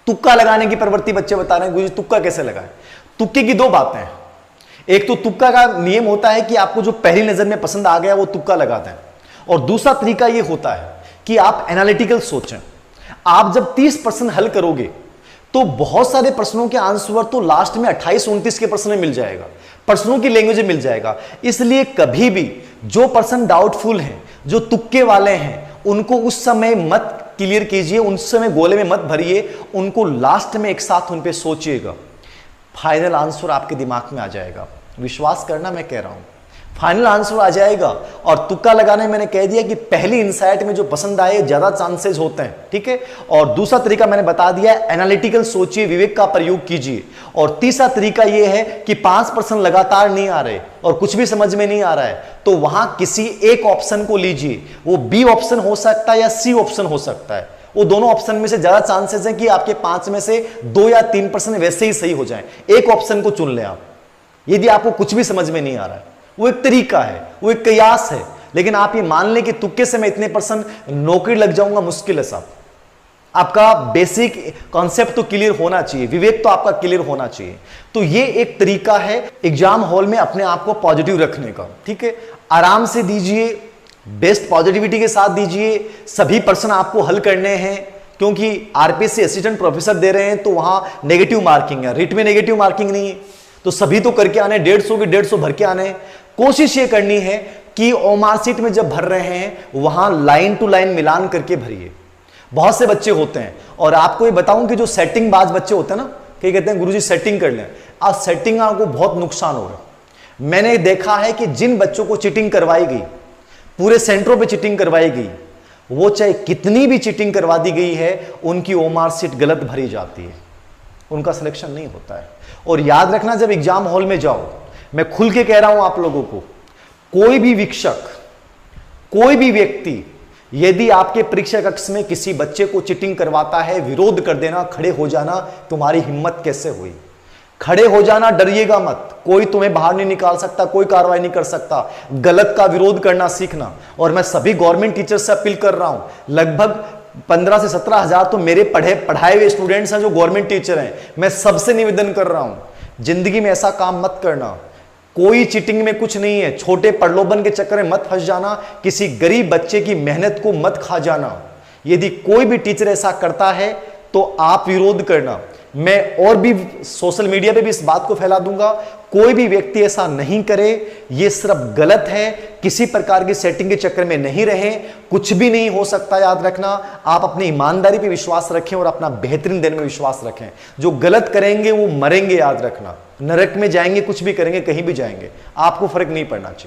तुक्का लगाने की प्रवृत्ति बच्चे बता रहे हैं, गुरुजी तुक्का कैसे लगाएं। तुक्के की दो बातें हैं, एक तो तुक्का का नियम होता है कि आपको जो पहली नजर में पसंद आ गया वो तुक्का लगाते हैं, और दूसरा तरीका ये होता है कि आप एनालिटिकल सोचें। आप जब 30 प्रश्न हल करोगे तो बहुत सारे प्रश्नों के आंसर तो लास्ट में 28-29 के प्रश्न में मिल जाएगा, प्रश्नों की लैंग्वेज में मिल जाएगा। इसलिए कभी भी जो प्रश्न डाउटफुल हैं, जो तुक्के वाले हैं, उनको उस समय मत क्लियर कीजिए, उस समय गोले में मत भरिए, उनको लास्ट में एक साथ उन पे सोचिएगा, फाइनल आंसर आपके दिमाग में आ जाएगा। विश्वास करना, मैं कह रहा हूं फाइनल आंसर आ जाएगा। और तुक्का लगाने मैंने कह दिया कि पहली इंसाइट में जो पसंद आए ज्यादा चांसेस होते हैं, ठीक है। और दूसरा तरीका मैंने बता दिया, एनालिटिकल सोचिए, विवेक का प्रयोग कीजिए। और तीसरा तरीका यह है कि 5 प्रश्न लगातार नहीं आ रहे और कुछ भी समझ में नहीं आ रहा है, तो वहां किसी एक ऑप्शन को लीजिए। वो बी ऑप्शन हो सकता है या सी ऑप्शन हो सकता है, वो दोनों ऑप्शन में से ज्यादा चांसेस है कि आपके 5 में से 2 या 3 प्रश्न वैसे ही सही हो जाएं। एक ऑप्शन को चुन लें आप, यदि आपको कुछ भी समझ में नहीं आ रहा है। वो एक तरीका है, वो एक कयास है, लेकिन आप ये मान लें कि तुक्के से मैं इतने परसेंट नौकरी लग जाऊंगा, मुश्किल है साहब। आपका बेसिक कॉन्सेप्ट तो क्लियर होना चाहिए, विवेक तो आपका क्लियर होना चाहिए। तो ये एक तरीका है एग्जाम हॉल में अपने आप को पॉजिटिव रखने का, ठीक है। आराम से दीजिए, बेस्ट पॉजिटिविटी के साथ दीजिए। सभी प्रश्न आपको हल करने हैं, क्योंकि आरपीएससी असिस्टेंट प्रोफेसर दे रहे हैं तो वहां नेगेटिव मार्किंग है, रिट में नेगेटिव मार्किंग नहीं है। तो सभी तो करके आने, 150 के 150 भर के आने। कोशिश ये करनी है कि ओमार सीट में जब भर रहे हैं वहां लाइन टू लाइन मिलान करके भरिए। बहुत से बच्चे होते हैं, और आपको ये बताऊं कि जो सेटिंग बाज बच्चे होते हैं ना, कई कहते हैं गुरुजी सेटिंग कर लें, आज सेटिंग को बहुत नुकसान हो रहा है। मैंने देखा है कि जिन बच्चों को चीटिंग करवाई गई, पूरे सेंटरों पे चीटिंग करवाई गई, वो चाहे कितनी भी चीटिंग करवा दी गई है, उनकी ओमार सीट गलत भरी जाती है, उनका सिलेक्शन नहीं होता है। और याद रखना, जब एग्जाम हॉल में जाओ, मैं खुल के कह रहा हूं आप लोगों को, कोई भी शिक्षक, कोई भी व्यक्ति यदि आपके परीक्षा कक्ष में किसी बच्चे को चीटिंग करवाता है, विरोध कर देना, खड़े हो जाना। तुम्हारी हिम्मत कैसे हुई? खड़े हो जाना, डरिएगा मत, कोई तुम्हें बाहर नहीं निकाल सकता, कोई कार्रवाई नहीं कर सकता। गलत का विरोध करना सीखना। और मैं सभी गवर्नमेंट टीचर से अपील कर रहा हूं, लगभग 15 से 17 हजार तो मेरे पढ़ाए हुए स्टूडेंट्स हैं जो गवर्नमेंट टीचर हैं। मैं सबसे निवेदन कर रहा हूं, जिंदगी में ऐसा काम मत करना। कोई चीटिंग में कुछ नहीं है, छोटे प्रलोभन के चक्कर में मत फंस जाना, किसी गरीब बच्चे की मेहनत को मत खा जाना। यदि कोई भी टीचर ऐसा करता है तो आप विरोध करना। मैं और भी सोशल मीडिया पे भी इस बात को फैला दूंगा, कोई भी व्यक्ति ऐसा नहीं करे, ये सिर्फ गलत है। किसी प्रकार की सेटिंग के चक्कर में नहीं रहे, कुछ भी नहीं हो सकता। याद रखना, आप अपनी ईमानदारी पे विश्वास रखें और अपना बेहतरीन दिन में विश्वास रखें। जो गलत करेंगे वो मरेंगे, याद रखना, नरक में जाएंगे, कुछ भी करेंगे, कहीं भी जाएंगे, आपको फर्क नहीं पड़ना चाहिए।